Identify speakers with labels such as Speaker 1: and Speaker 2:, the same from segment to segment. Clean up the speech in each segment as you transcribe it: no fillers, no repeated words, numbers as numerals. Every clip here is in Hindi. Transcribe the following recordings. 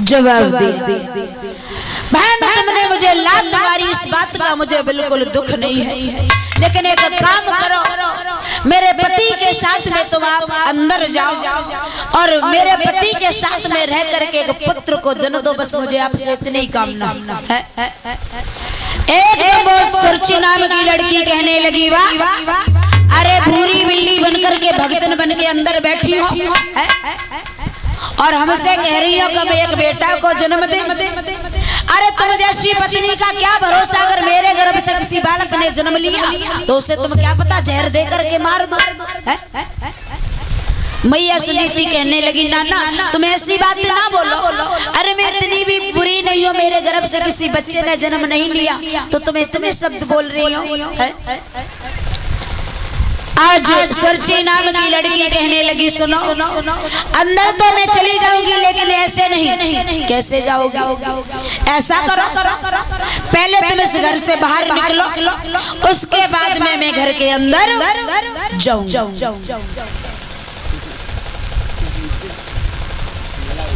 Speaker 1: जवाब दे। बहन तुमने मुझे लात मारी, इस बात का मुझे बिल्कुल दुख नहीं है, लेकिन एक काम करो, मेरे पति के साथ में तुम आप अंदर जाओ और मेरे पति के साथ में रह करके एक पुत्र को जन्म दो, बस मुझे आपसे इतनी कामना है। एक वो सुरची नाम की लड़की कहने लगी, वाह अरे भूरी बिल्ली बनकर के भगतन बन के अंदर बैठी हो और हमसे कह रही हो कि मैं एक बेटा को जन्म दे। अरे तुम जैसी पत्नी का क्या भरोसा, अगर मेरे गर्भ से किसी बालक ने जन्म लिया तो उसे तुम क्या पता जहर दे करके मार दो। मैया सुनीति कहने लगी, नाना तुम ऐसी बात ना बोलो, अरे मैं इतनी भी बुरी नहीं हूँ, मेरे गर्भ से किसी बच्चे ने जन्म नहीं लिया तो तुम इतने शब्द बोल रही हो। आज सुरची नाम की लड़की कहने लगी, सुनो अंदर तो मैं चली जाऊंगी, लेकिन ऐसे नहीं। कैसे जाओगी? ऐसा करो, पहले तुम इस घर से बाहर निकलो, उसके बाद में मैं घर के अंदर जाऊंगी।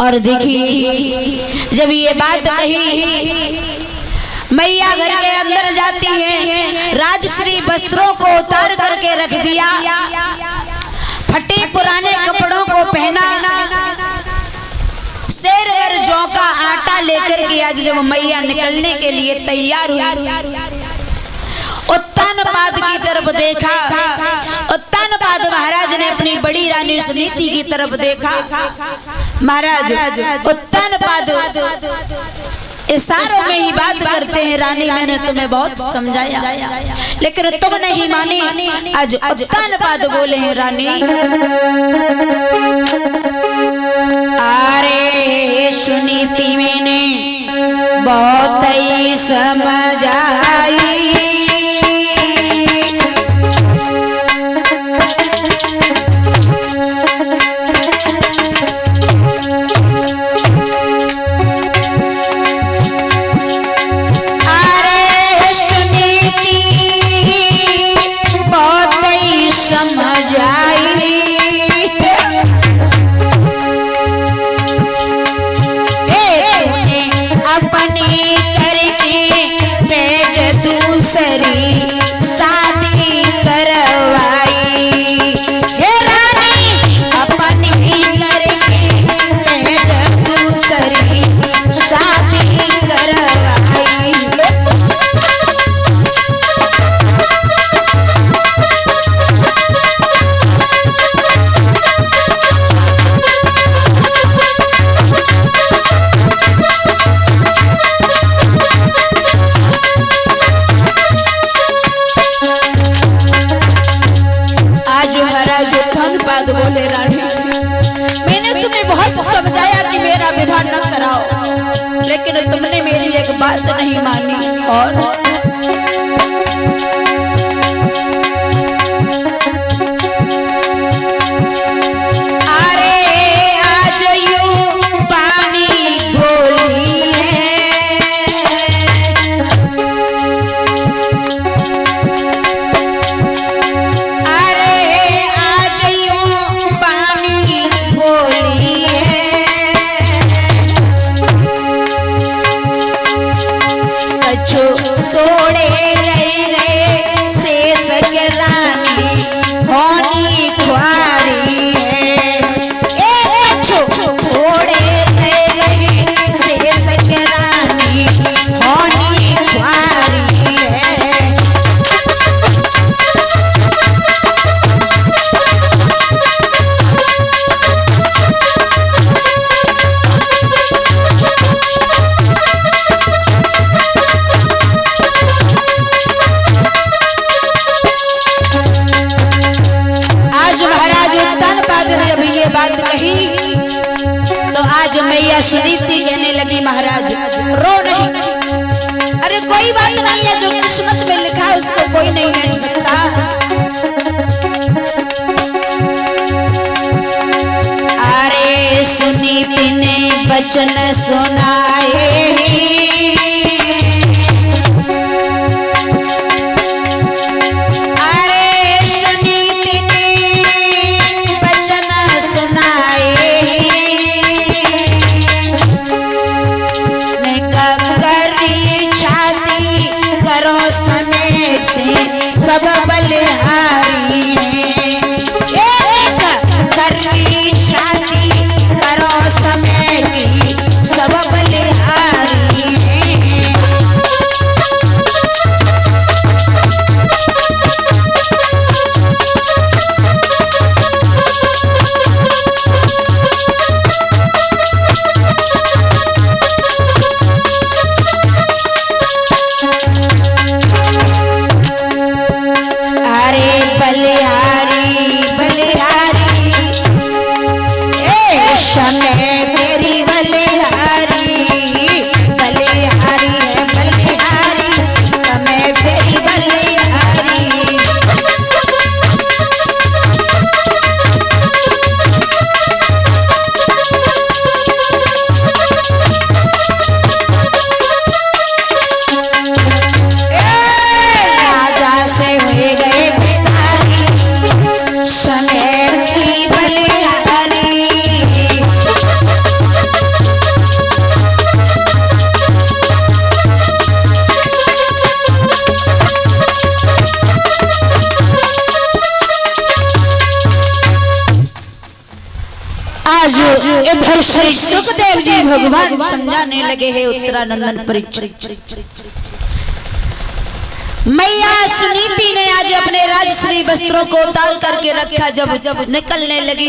Speaker 1: और देखिए जब ये बात कही, मैया घर के अंदर जाती है, राजश्री वस्त्रों को उतार करके रख दिया, फटे पुराने कपड़ों को पहना, शेरवर जौ का आटा लेकर के आज जब मैया निकलने के लिए तैयार हुई, उत्तानपाद की तरफ देखा, उत्तानपाद महाराज ने अपनी बड़ी रानी सुनीति की तरफ देखा। महाराज उत्तानपाद इशारों में ही बात करते हैं, रानी मैंने तुम्हें बहुत समझाया लेकिन तुम नहीं मानी। आज उत्तानपाद बोले हैं, रानी अरे सुनीति मैंने बहुत ही समझाई, बोले रानी मैंने तुम्हें बहुत समझाया कि मेरा विवाह न कराओ, लेकिन तुमने मेरी एक बात नहीं मानी। और सुनीति कहने लगी, महाराज रो नहीं, अरे कोई बात नहीं है, जो किस्मत में लिखा है उसको कोई नहीं हट सकता। अरे सुनीति ने वचन सुनाए, समय तेरी बलिहारी, बलिहारी है बलिहारी, समय तेरी बलिहारी। राजा से हुए गए भिखारी, समय की बलिहारी। आज इधर श्री सुखदेव जी भगवान समझाने लगे हैं उत्तरानंदन परीक्षित। मैया सुनीति ने आज अपने राजश्री वस्त्रों को उतार करके रखा। जब निकलने लगी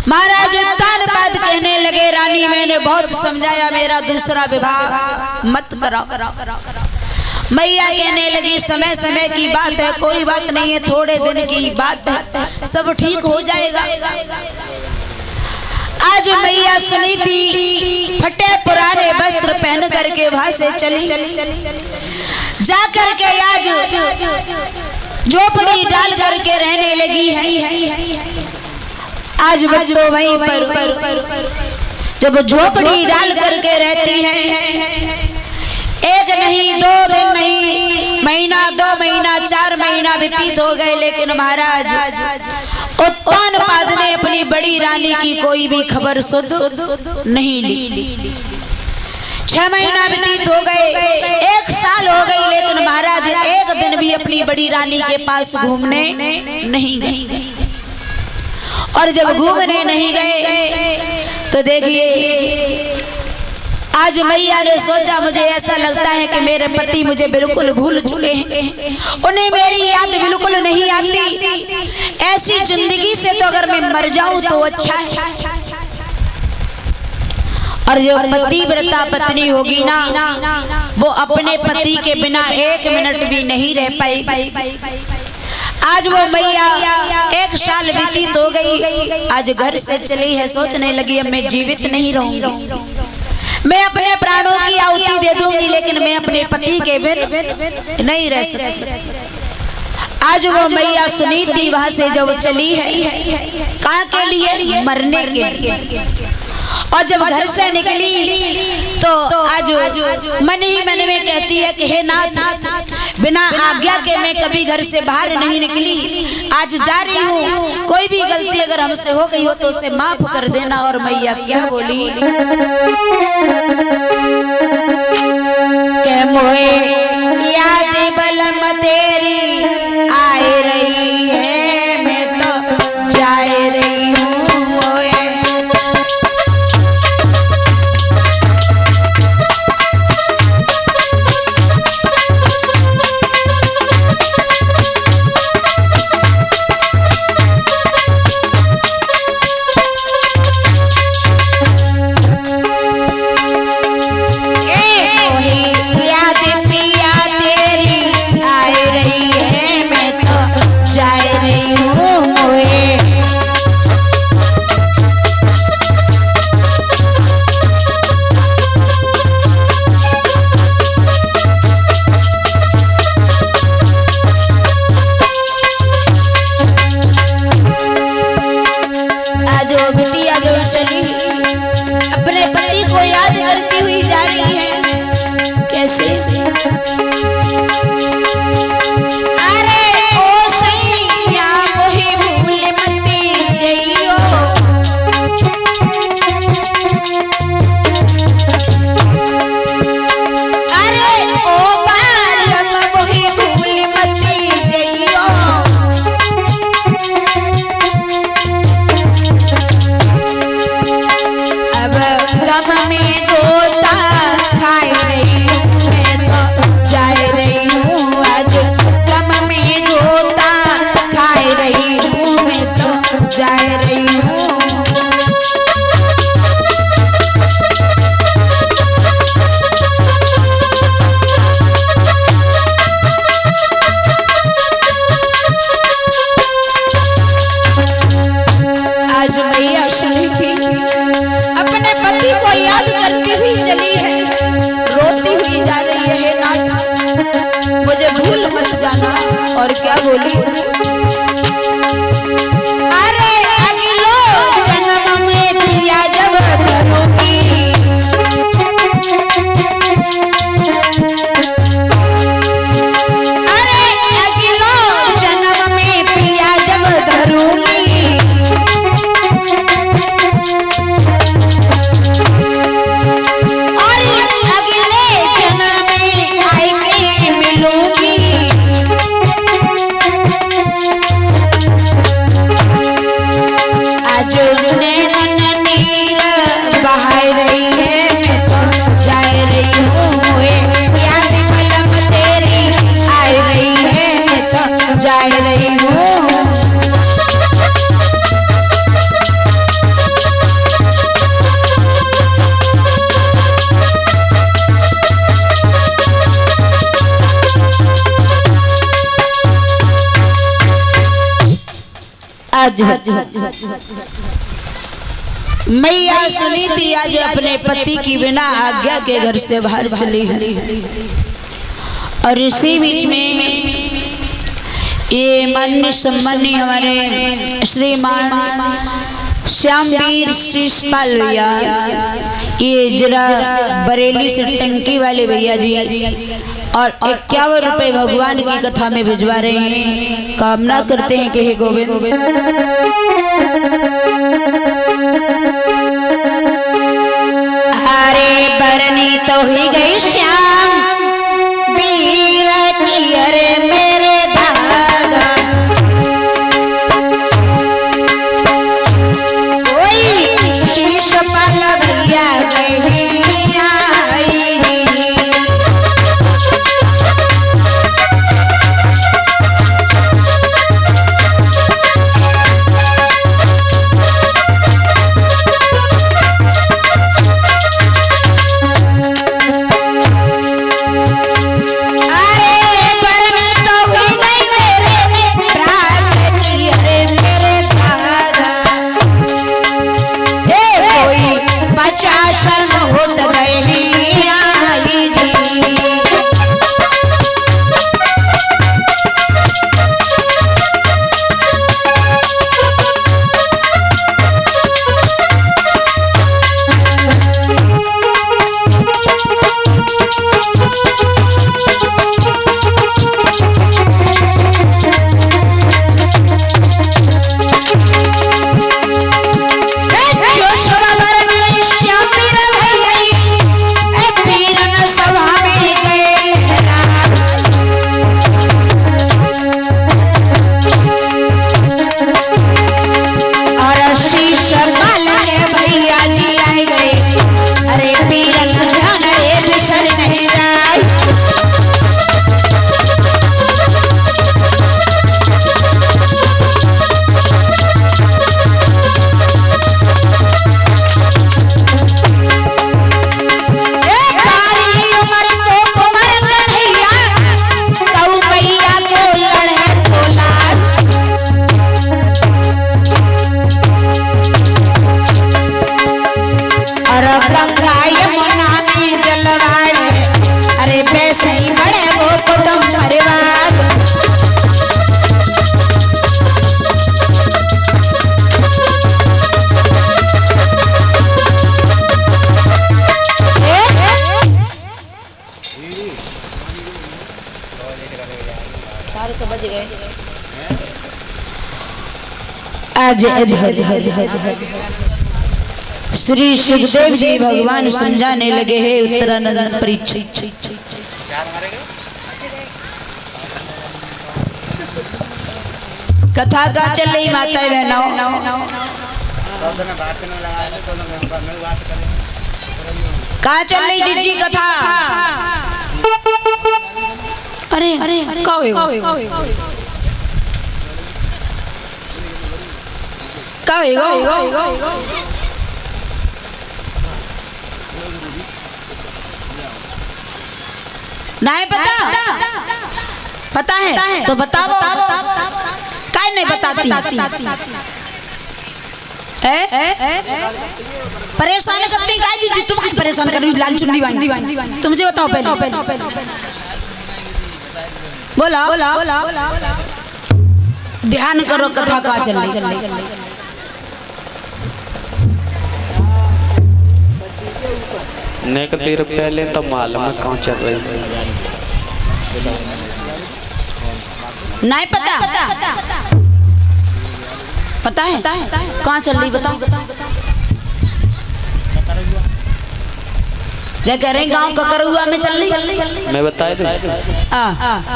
Speaker 1: महाराज उत्तानपाद कहने लगे, रानी मैंने बहुत समझाया, मेरा दूसरा विवाह मत कराओ। मैया कहने लगी, समय समय की बात है, कोई बात नहीं है, थोड़े दिन की बात है, सब ठीक हो जाएगा। आज मैया सुनीति फटे पुराने वस्त्र पहन करके वहां से चली, जा करके आज झोपड़ी डाल करके रहने लगी है। आज बच्चों वहीं पर जब झोपड़ी डाल करके रहती है, एक नहीं, दो दिन नहीं, महीना, 2 महीना, 4 महीना व्यतीत हो गए, लेकिन महाराज उत्तानपाद ने अपनी बड़ी रानी की कोई भी खबर सुध नहीं ली। 6 महीना व्यतीत हो गए, 1 साल हो गई, लेकिन महाराज एक दिन भी अपनी बड़ी रानी के पास घूमने नहीं गए। और जब घूमने नहीं गए तो देखिए आज मैया ने सोचा, मुझे ऐसा लगता है कि मेरे पति मुझे बिल्कुल भूल चुके हैं, उन्हें मेरी याद बिल्कुल नहीं आती। ऐसी जिंदगी से तो अगर मैं मर जाऊं तो अच्छा है। और जो पतिव्रता पत्नी होगी ना, वो अपने पति के बिना 1 मिनट भी नहीं रह पाएगी। आज वो मैया 1 साल व्यतीत हो गई, आज घर से चली है, सोचने लगी अब मैं जीवित नहीं रहूंगी, मैं अपने प्राणों की आहुति दे दूंगी, लेकिन मैं अपने पति के बिन नहीं रह सकती। आज वो मैया सुनीति वहां से जब चली है, कहाँ के लिए? मरने के लिए। और जब घर से निकली तो आज मन ही मन में कहती है कि हे नाथ, बिना आज्ञा के मैं कभी घर से बाहर नहीं निकली, आज जा रही हूँ, कोई भी गलती अगर हमसे हो गई हो तो उसे माफ कर देना। और मैया क्या बोली के मोए याद बलम तेरी आए रही है, मैं तो जाए रही हूँ। अपने पति को याद करती हुई जा रही है। कैसे? अरे ओ सैया मोहि भूल मती गइयो, अरे ओ बालम मोहि भूल मती गइयो, गम में गोता खाए रही हूँ मैं तो जा और क्या बोली, अरे अगलो जन्म में पिया जब धरूंगी, अरे अगलो जन्म में पिया जब धरूंगी, मैया सुनीति आज अपने पति की बिना आज्ञा के घर से बाहर चली है। और इसी बीच में ये मान्य सम्मानी हमारे श्रीमान श्यामवीर शिषपाल भैया, ये जरा बरेली से टंकी वाले भैया जी, और 51 रुपए भगवान की कथा में भिजवा रहे हैं। कामना करते हैं कि हे गोविंद हरे बरनी तो ही गई श्याम वीर की, अरे मेरे धागा कोई शिषपाल भैया गए आज श्री सुखदेव जी भगवान समझाने लगे हैं उत्तरानंद परीक्षित। कथा का चल रही माता बहनों, कहाँ चल रही जीजी कथा? अरे अरे नहीं पता है तो बताओ, काहे नहीं बताती? परेशान करती काहे जीजी? तुम क्यों परेशान कर रही? लाल चुन्नी वाली तुम मुझे बताओ पहले। बोला ध्यान करो कथा का चल रही।
Speaker 2: नेक तीर पहले तो मालूम है कहाँ चल रही
Speaker 1: नहीं पता है कहाँ चल रही बताओ। क्या कह रहे गाँव ककरुआ में चल रही।
Speaker 2: मैं बताए दूं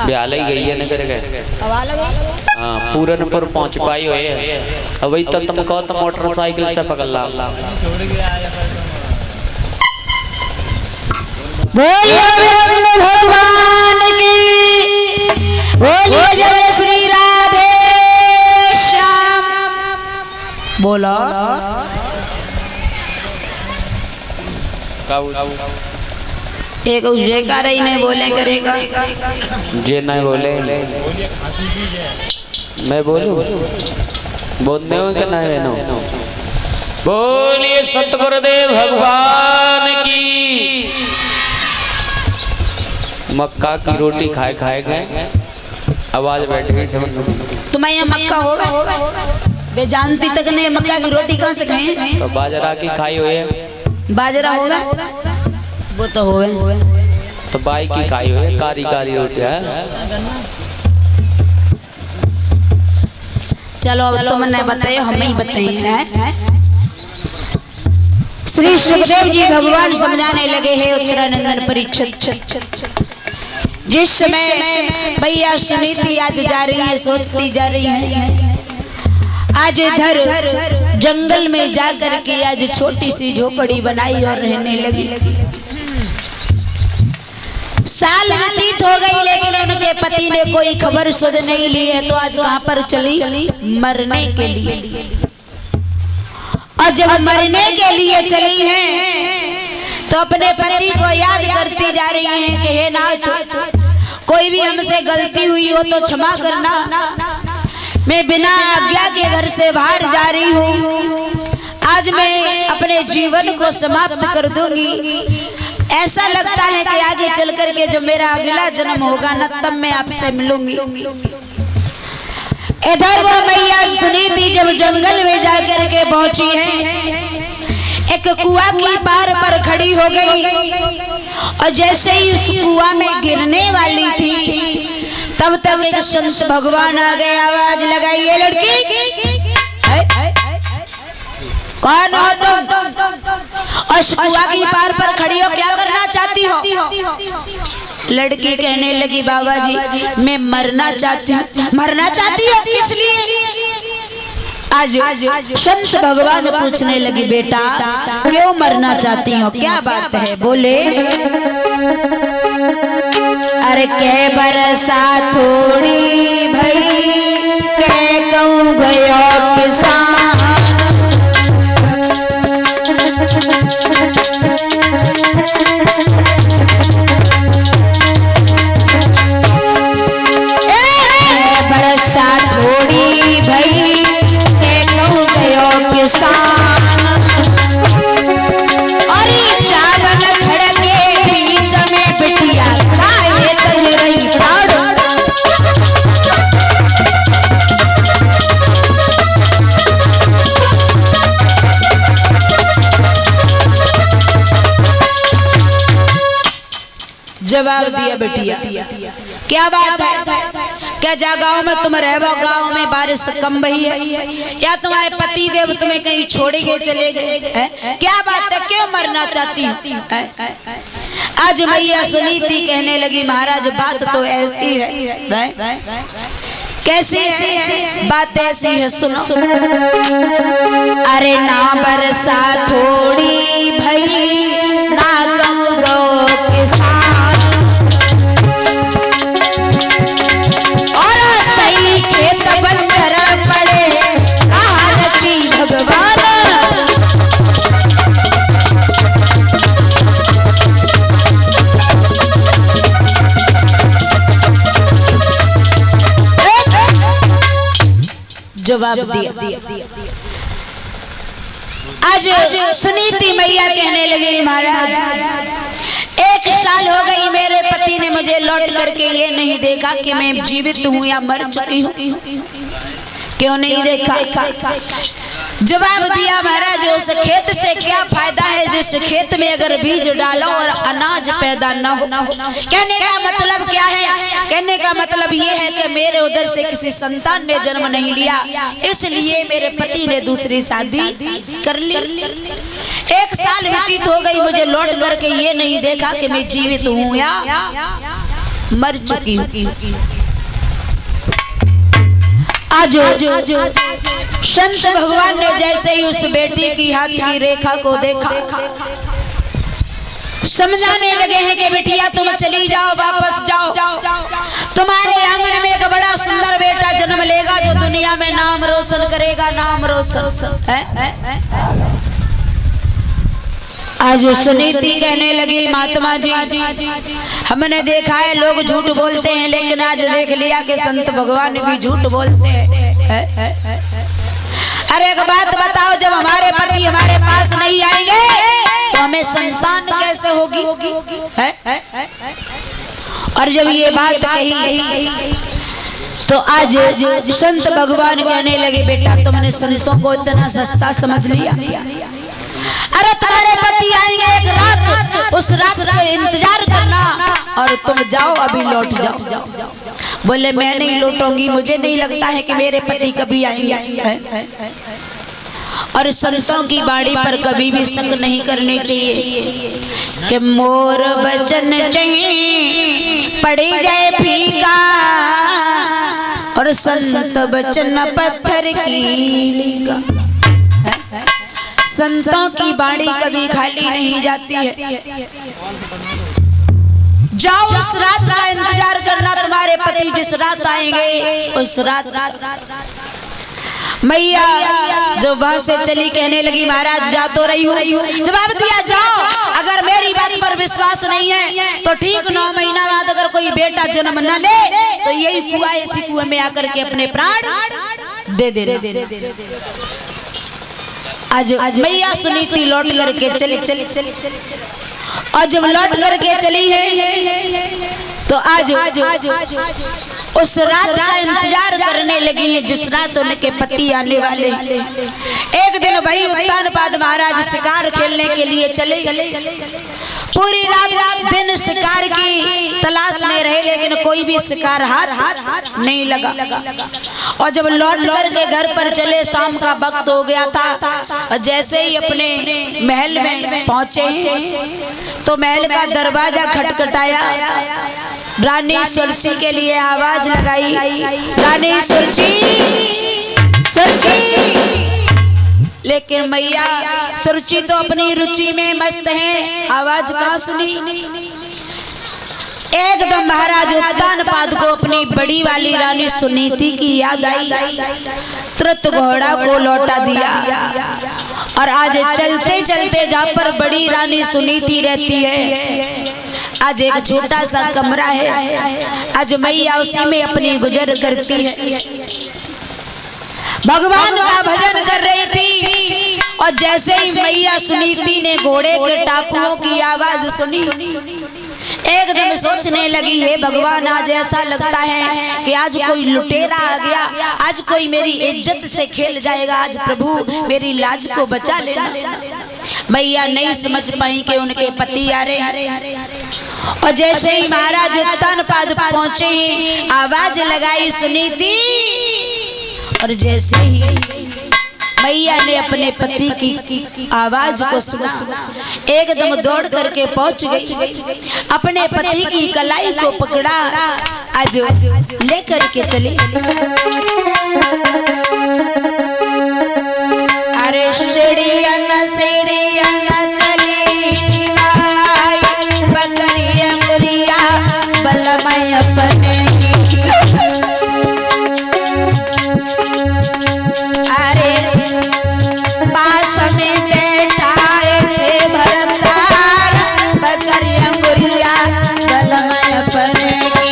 Speaker 2: ब्याह ही गई है न कर गए। हाँ पूरनपुर पहुँच पाई हुई है। अब वही तो तुम कहो तो मोटरसाइकिल से पकड़ ला।
Speaker 1: बोलिए भगवान की, बोलिए जय श्री राधे श्याम। बोलो एक जयकार ही नहीं बोले करेगा
Speaker 2: जे नहीं बोले मैं बोलूं बोलने हो कि नहीं रहना। बोलिए सतगुरुदेव भगवान की। मक्का की रोटी खाए खाए गए आवाज बैठ गई समझ।
Speaker 1: तुम्हें यहाँ मक्का होगा वे जानती तक नहीं मक्का की रोटी कहाँ से खाएं।
Speaker 2: तो बाजरा की खाई हुई है। बाजरा
Speaker 1: होगा वो तो होवे
Speaker 2: तो बाई की खाई हुई है कारी कारी रोटी है।
Speaker 1: चलो अब तुमने बताए हमें ही बताए। श्री सुखदेव जी भगवान समझाने लगे हैं उत्तरानंदन परीक्षित। जिस समय भैया सुनीति आज जा रही है सोचती जा रही है आज इधर जंगल में जाकर के आज छोटी सी झोपड़ी बनाई और रहने लगी। साल व्यतीत हो गई लेकिन उनके पति ने कोई खबर सुध नहीं ली है। तो आज कहाँ पर चली मरने के लिए। और जब मरने के लिए चली हैं तो अपने पति को याद करती जा रही हैं कि हे नाथ कोई भी हमसे गलती हुई हो तो क्षमा करना। मैं बिना आज्ञा के घर से बाहर जा रही हूँ। आज मैं अपने जीवन को समाप्त कर दूंगी। ऐसा लगता है कि आगे चल कर के जब मेरा अगला जन्म होगा न तब मैं आपसे मिलूंगी। इधर वो मैया सुनीति जब जंगल में जाकर के पहुंची है एक कुआं की पार पर खड़ी हो गई। और जैसे ही उस कुआं में गिरने वाली थी तब तक एक संत भगवान आ गए। आवाज लगाई ये लड़की कौन हो तुम और कुआं की पार पर खड़ी हो क्या करना चाहती हो। लड़की कहने लगी बाबा जी मैं मरना चाहती हूँ। मरना चाहती हो इसलिए आज संत भगवान पूछने लगी बेटा क्यों मरना चाहती हो क्या बात है। बोले अरे के बरसा थोड़ी भई के कहूँ गयो किसान। बरसा थोड़ी भई के कहूँ गयो किसान। अरे चावल खड़के बीच में बिटिया खाए तज रही ठाड़। जवाब दिया बिटिया क्या बात है क्या जा गाँव में तुम रहो गाँव में बारिश कम बही है या तुम्हारे पति देव तुम्हें कहीं छोड़ के चले गए। क्या बात है क्यों मरना चाहती है। आज मैया सुनीति कहने लगी महाराज बात तो ऐसी है। कैसी है बात ऐसी है सुनो। अरे ना बरसा थोड़ी भई ना कहूँ गो किसान। खेत बंदर पड़े कहाँ रची भगवान। जवाब दिया। आज सुनीति मैया कहने लगी महाराज 1 साल हो गई मेरे पति ने मुझे लौट करके ये नहीं देखा कि मैं जीवित हूँ या मर चुकी हूँ। क्यों नहीं देखा? जवाब दिया महाराज, उस खेत से क्या फायदा है जिस खेत में अगर बीज डालो और अनाज पैदा न हो। कहने का मतलब क्या है? कहने का मतलब ये है कि मेरे उधर से किसी संतान ने जन्म नहीं लिया, इसलिए मेरे पति ने दूसरी शादी कर ली। 1 साल व्यतीत हो गई, मुझे लौट करके ये नहीं देखा कि मैं जीवित हूँ या मर चुकी हूँ। आज संत भगवान ने जैसे ही उस बेटी की हाथ की रेखा को देखा, समझाने लगे हैं कि बेटिया तुम चली जाओ, वापस जाओ। तुम्हारे आंगन में एक बड़ा सुंदर बेटा जन्म लेगा जो दुनिया में नाम रोशन करेगा, नाम रोशन है। आज सुनीति कहने लगी, महात्मा जी हमने देखा है लोग झूठ बोलते हैं, लेकिन आज देख लिया कि संत भगवान भी झूठ बोलते हैं। अरे एक बात बताओ, जब हमारे पति हमारे पास नहीं आएंगे तो हमें संतान कैसे होगी? और जब ये बात कही तो आज संत भगवान कहने लगे, बेटा तुमने संतों को इतना सस्ता समझ लिया? अरे तुम्हारे पति आएंगे एक रात, उस रात का इंतजार करना और तुम जाओ, अभी लौट जाओ। बोले मैं नहीं लौटूंगी, मुझे नहीं लगता है कि मेरे पति कभी आएंगे। और संतों की बाड़ी पर कभी भी शक नहीं करनी चाहिए कि मोर वचन चाहिए पड़ी जाए फीका और संत वचन पत्थर की। संतों की बाड़ी कभी खाली नहीं जाती है। जाओ उस रात का इंतजार करना, तुम्हारे पति जिस रात आएंगे उस रात। मैया जो वहां से चली कहने लगी, महाराज जा तो रही हूँ। जवाब दिया, जाओ, अगर मेरी बात पर विश्वास नहीं है तो ठीक 9 महीना बाद अगर कोई बेटा जन्म न ले तो यही कुआं, इसी कुएं में आकर के अपने प्राण दे दे। आज मैया सुनीति लौट करके चली और जब लौट करके चली है तो आज उस रात का इंतजार करने लगी है जिस रात उनके पति आने वाले। एक दिन वही उत्तानपाद महाराज शिकार खेलने के लिए चले। पूरी रात दिन शिकार की तलाश में रहे, लेकिन कोई भी शिकार हाथ नहीं लगा। और जब लौट करके घर पर चले, शाम का वक्त हो गया था, और जैसे ही अपने महल में पहुंचे तो महल का दरवाजा खटखटाया। रानी सुरची के लिए आवाज लगाई, रानी सुरची सुरची। लेकिन मैया सुरची तो अपनी रुचि में मस्त है, आवाज कहाँ सुनी। एकदम महाराज उत्तानपाद को अपनी बड़ी वाली रानी सुनीति की याद आई, तुरंत घोड़ा को लौटा दिया। और आज चलते चलते जहाँ पर बड़ी रानी सुनीति रहती है, आज एक छोटा सा कमरा है, आज मैया उसी में अपनी गुजर करती है। भगवान का भजन कर रही थी और जैसे ही मैया सुनीति ने घोड़े के टापुओं की आवाज सुनी, एकदम सोचने लगी, है भगवान आज ऐसा लगता है कि आज कोई लुटेरा आ गया, आज कोई मेरी इज्जत से खेल जाएगा, आज प्रभु मेरी लाज को बचा लेना। मैया नहीं समझ पाई कि उनके पति आ रहे। और जैसे ही महाराज उत्तानपाद पहुंचे ही आवाज लगाई सुनीति, और जैसे ही मैया ने अपने पति की आवाज को सुना, एकदम दौड़ करके पहुंच गई, अपने पति की कलाई को पकड़ा, आज लेकर के चली। अरे सीढ़िया न चली बकरिया मुरिया बलमय अपने। अरे पास में बैठाए थे भरतार, बकरिया मुरिया बलमय अपने की।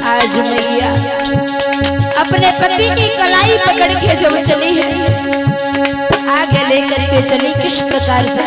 Speaker 1: आज मैया अपने पति की कलाई पकड़ के जब चली है, आगे लेकर के चली किस प्रकार से